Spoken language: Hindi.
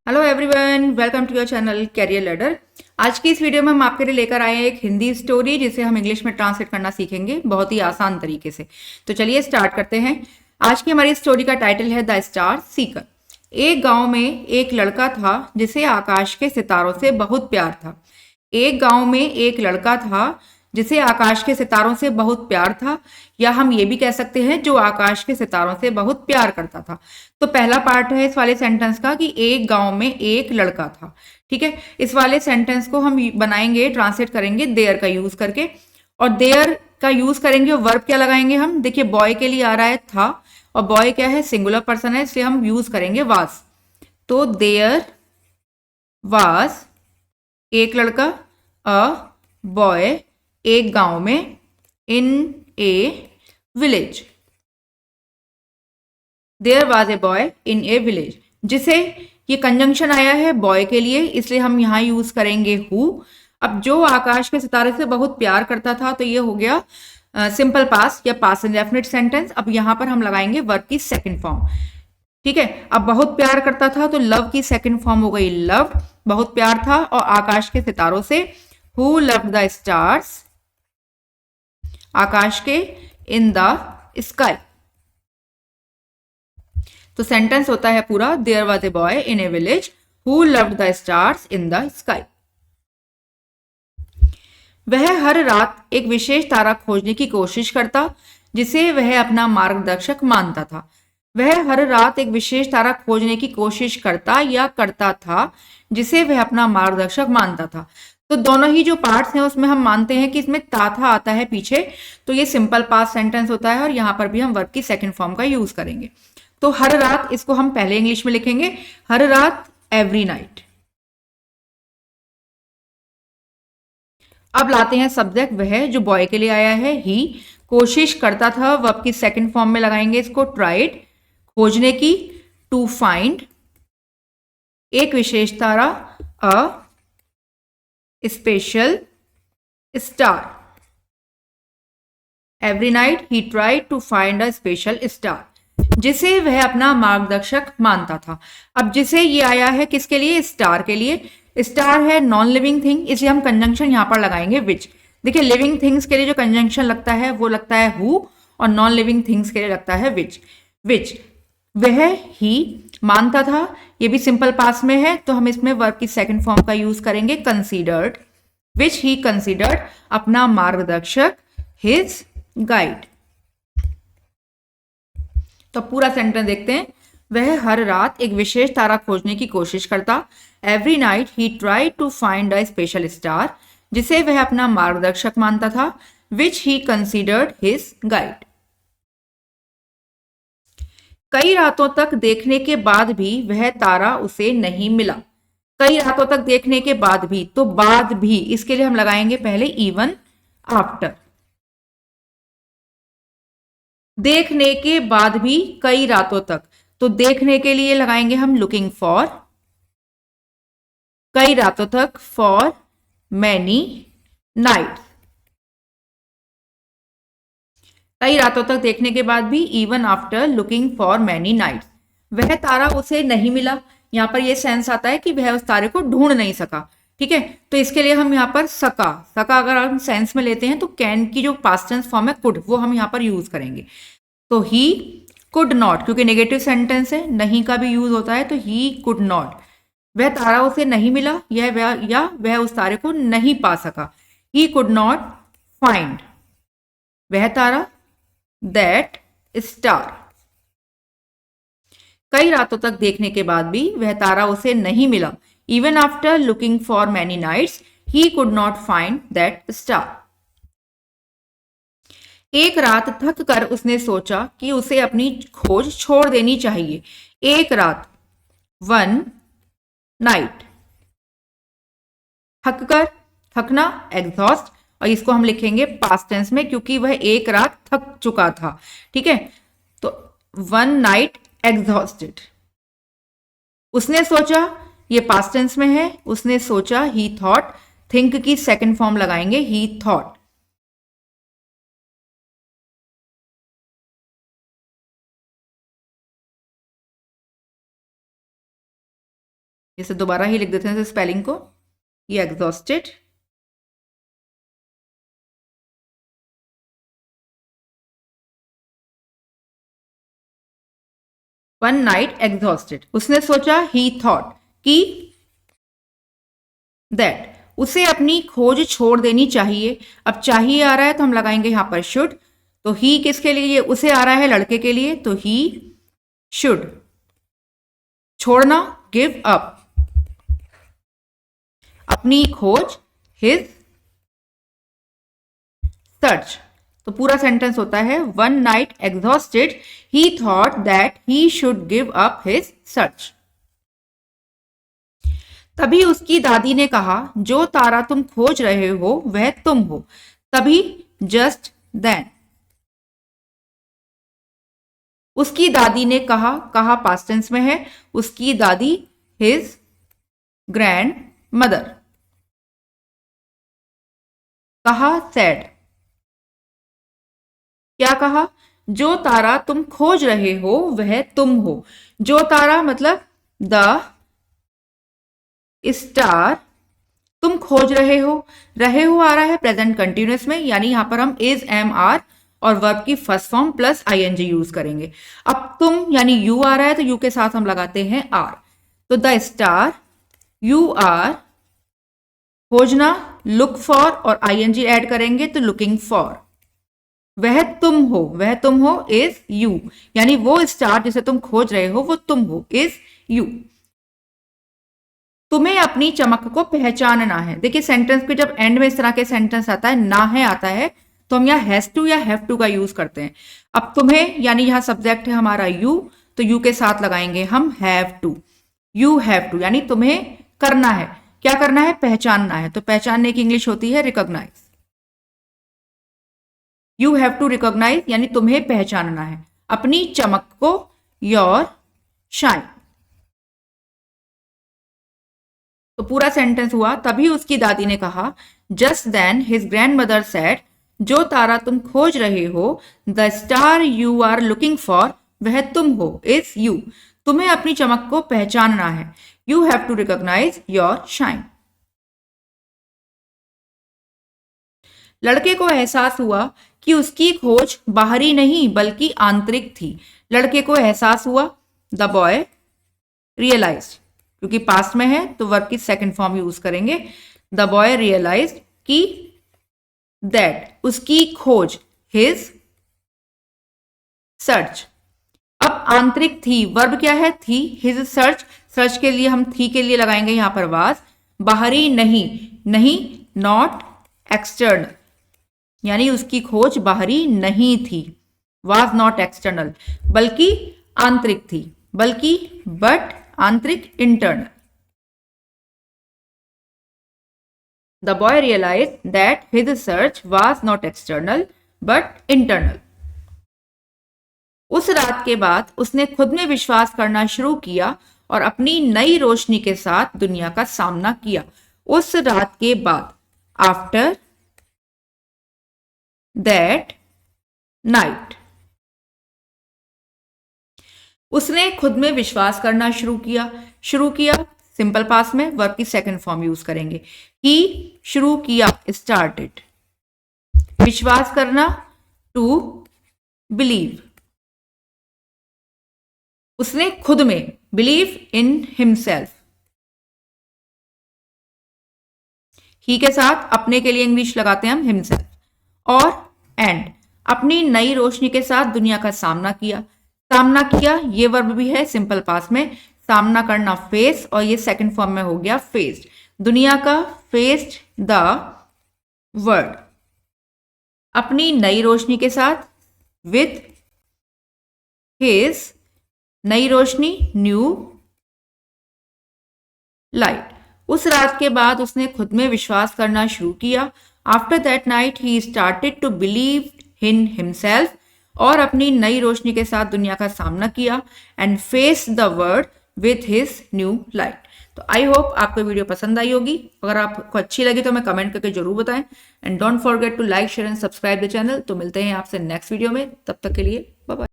Hello everyone, welcome to your channel Career Ladder. आज की इस वीडियो में हम आपके लिए लेकर आए हैं एक हिंदी स्टोरी जिसे हम इंग्लिश में ट्रांसलेट करना सीखेंगे बहुत ही आसान तरीके से। तो चलिए स्टार्ट करते हैं। आज की हमारी स्टोरी का टाइटल है द स्टार सीकर। एक गांव में एक लड़का था जिसे आकाश के सितारों से बहुत प्यार था। एक गांव में एक लड़का था जिसे आकाश के सितारों से बहुत प्यार था, या हम ये भी कह सकते हैं जो आकाश के सितारों से बहुत प्यार करता था। तो पहला पार्ट है इस वाले सेंटेंस का कि एक गांव में एक लड़का था। ठीक है, इस वाले सेंटेंस को हम बनाएंगे, ट्रांसलेट करेंगे देयर का यूज करके। और देयर का यूज करेंगे और वर्ब क्या लगाएंगे हम? देखिए, बॉय के लिए आ रहा है था, और बॉय क्या है? सिंगुलर पर्सन है, इसलिए हम यूज करेंगे वाज। तो देयर वाज एक लड़का, अ बॉय एक गांव में, in a village. There was a boy in a village, जिसे ये कंजंक्शन आया है बॉय के लिए, इसलिए हम यहां यूज करेंगे हु। अब जो आकाश के सितारे से बहुत प्यार करता था, तो ये हो गया सिंपल पास या पास इंडेफिनिट सेंटेंस। अब यहां पर हम लगाएंगे वर्ब की सेकंड फॉर्म। ठीक है, अब बहुत प्यार करता था तो लव की सेकंड फॉर्म हो गई लव। बहुत प्यार था और आकाश के सितारों से, हु लव्ड द स्टार्स, आकाश के, इन द स्काई। तो सेंटेंस होता है पूरा, there was a boy in a village who loved the stars in the sky. वह हर रात एक विशेष तारा खोजने की कोशिश करता जिसे वह अपना मार्गदर्शक मानता था। वह हर रात एक विशेष तारा खोजने की कोशिश करता या करता था जिसे वह अपना मार्गदर्शक मानता था। तो दोनों ही जो पार्ट्स हैं उसमें हम मानते हैं कि इसमें था आता है पीछे, तो ये सिंपल पास्ट सेंटेंस होता है और यहां पर भी हम वर्ब की सेकंड फॉर्म का यूज करेंगे। तो हर रात, इसको हम पहले इंग्लिश में लिखेंगे, हर रात, एवरी नाइट। अब लाते हैं सब्जेक्ट, वह जो बॉय के लिए आया है ही। कोशिश करता था, वर्ब की सेकंड फॉर्म में लगाएंगे इसको ट्राइड, खोजने की, टू फाइंड, एक विशेष तारा, a special star. Every night he tried to find a special star, जिसे वह अपना मार्गदर्शक मानता था। अब जिसे ये आया है किसके लिए? स्टार के लिए। स्टार है नॉन लिविंग थिंग, इसलिए हम कंजंक्शन यहां पर लगाएंगे विच। देखिए, लिविंग थिंग्स के लिए जो कंजंक्शन लगता है वो लगता है हु, और नॉन लिविंग थिंग्स के लिए लगता है विच। विच वह ही मानता था, ये भी सिंपल पास में है, तो हम इसमें वर्ब की सेकंड फॉर्म का यूज करेंगे कंसीडर्ड, विच ही कंसीडर्ड, अपना मार्गदर्शक, हिज गाइड। तो पूरा सेंटेंस देखते हैं। वह हर रात एक विशेष तारा खोजने की कोशिश करता, every night he try to find a special star, जिसे वह अपना मार्गदर्शक मानता था, which he considered his guide. कई रातों तक देखने के बाद भी वह तारा उसे नहीं मिला। कई रातों तक देखने के बाद भी, तो बाद भी इसके लिए हम लगाएंगे पहले इवन आफ्टर। देखने के बाद भी कई रातों तक, तो देखने के लिए लगाएंगे हम लुकिंग फॉर, कई रातों तक, फॉर मैनी नाइट। कई रातों तक देखने के बाद भी, even after looking for many nights, वह तारा उसे नहीं मिला। यहां पर यह सेंस आता है कि वह उस तारे को ढूंढ नहीं सका। ठीक है, तो इसके लिए हम यहां पर सका, सका अगर हम सेंस में लेते हैं तो कैन की जो पास्ट टेंस फॉर्म है कुड, वो हम यहां पर यूज करेंगे। तो ही कुड नॉट, क्योंकि नेगेटिव सेंटेंस है, नहीं का भी यूज होता है, तो ही कुड नॉट, वह तारा उसे नहीं मिला, या वह उस तारे को नहीं पा सका। ही कुड नॉट फाइंड, वह तारा, दैट स्टार। कई रातों तक देखने के बाद भी वह तारा उसे नहीं मिला, even after looking for many nights he could not find that star. एक रात थक कर उसने सोचा कि उसे अपनी खोज छोड़ देनी चाहिए। एक रात, वन नाइट, थक कर, थकना, एग्जॉस्ट, और इसको हम लिखेंगे पास्ट टेंस में क्योंकि वह एक रात थक चुका था। ठीक है, तो वन नाइट एग्जॉस्टेड। उसने सोचा, ये पास्ट टेंस में है, उसने सोचा, ही थॉट, थिंक की सेकंड फॉर्म लगाएंगे ही थॉट। इसे दोबारा ही लिख देते हैं स्पेलिंग को, ये एग्जॉस्टेड। वन नाइट एग्जॉस्टेड, उसने सोचा, ही थॉट कि दैट, उसे अपनी खोज छोड़ देनी चाहिए। अब चाहिए आ रहा है तो हम लगाएंगे यहां पर शुड। तो ही किसके लिए, उसे आ रहा है लड़के के लिए, तो ही शुड। छोड़ना, गिव अप, अपनी खोज, हिज सर्च। तो पूरा सेंटेंस होता है one night exhausted he thought that he should give up his search. तभी उसकी दादी ने कहा, जो तारा तुम खोज रहे हो वह तुम हो। तभी, जस्ट देन। उसकी दादी ने कहा, कहा पास्ट टेंस में है, उसकी दादी हिज ग्रैंड मदर। कहा, सेड, क्या कहा, जो तारा तुम खोज रहे हो वह तुम हो। जो तारा मतलब द स्टार तुम खोज रहे हो आ रहा है प्रेजेंट कंटिन्यूअस में, यानी यहां पर हम इज, एम, आर और वर्ब की first form plus ING use करेंगे। अब तुम यानी यू आ रहा है तो यू के साथ हम लगाते हैं आर। तो द स्टार यू आर, खोजना, लुक फॉर और आईएनजी ऐड करेंगे तो लुकिंग फॉर। वह तुम हो इज यू, यानी वो स्टार जिसे तुम खोज रहे हो वो तुम हो, इज यू। तुम्हें अपनी चमक को पहचानना है। देखिए सेंटेंस के जब एंड में इस तरह के सेंटेंस आता है, ना है आता है, तो हम यहाँ हैज टू या हैव टू का यूज करते हैं। अब तुम्हें यानी यहाँ सब्जेक्ट है हमारा यू, तो यू के साथ लगाएंगे हम have to. You have to यानी तुम्हें करना है, क्या करना है, पहचानना है। तो पहचानने की इंग्लिश होती है recognise. You have to recognise यानी तुम्हें पहचानना है अपनी चमक को, योर शाइन। तो पूरा सेंटेंस हुआ, तभी उसकी दादी ने कहा, just then his grandmother said, जो तारा तुम खोज रहे हो, the star you are looking for, वह तुम हो, इज यू। तुम्हें अपनी चमक को पहचानना है, you have to recognise your shine. लड़के को एहसास हुआ कि उसकी खोज बाहरी नहीं बल्कि आंतरिक थी। लड़के को एहसास हुआ, द बॉय रियलाइज्ड, क्योंकि पास्ट में है तो वर्ब की सेकंड फॉर्म यूज करेंगे। द बॉय रियलाइज्ड कि दैट, उसकी खोज, हिज सर्च। अब आंतरिक थी, वर्ब क्या है, थी, हिज सर्च, सर्च के लिए हम थी के लिए लगाएंगे यहां पर वाज। बाहरी नहीं, नहीं नॉट एक्सटर्नल, यानी उसकी खोज बाहरी नहीं थी, वाज नॉट एक्सटर्नल, बल्कि आंतरिक थी, बल्कि बट आंतरिक, internal. The boy realized that his search was not external but internal. उस रात के बाद उसने खुद में विश्वास करना शुरू किया और अपनी नई रोशनी के साथ दुनिया का सामना किया। उस रात के बाद, आफ्टर दैट नाइट, उसने खुद में विश्वास करना शुरू किया सिंपल पास्ट में वर्ब की सेकंड फॉर्म यूज करेंगे। ही, शुरू किया, स्टार्टेड। विश्वास करना, टू बिलीव। उसने खुद में, बिलीव इन हिमसेल्फ। ही के साथ अपने के लिए इंग्लिश लगाते हैं हम हिमसेल्फ। और एंड, अपनी नई रोशनी के साथ दुनिया का सामना किया, ये वर्ब भी है सिंपल पास्ट में, सामना करना फेस, और ये सेकंड फॉर्म में हो गया फेस्ड। दुनिया का, फेस्ड द वर्ल्ड। अपनी नई रोशनी के साथ, with his, Nai Roshni, new light. उस रात के बाद उसने खुद में विश्वास करना शुरू किया। After that night he started to believe in himself, और अपनी नई रोशनी के साथ दुनिया का सामना किया, and face the world with his new light. तो आई होप आपको वीडियो पसंद आई होगी। अगर आपको अच्छी लगी तो हमें कमेंट करके जरूर बताएं, and don't forget to like, share and subscribe the channel. तो मिलते हैं आपसे नेक्स्ट वीडियो में, तब तक के लिए बाय बाय।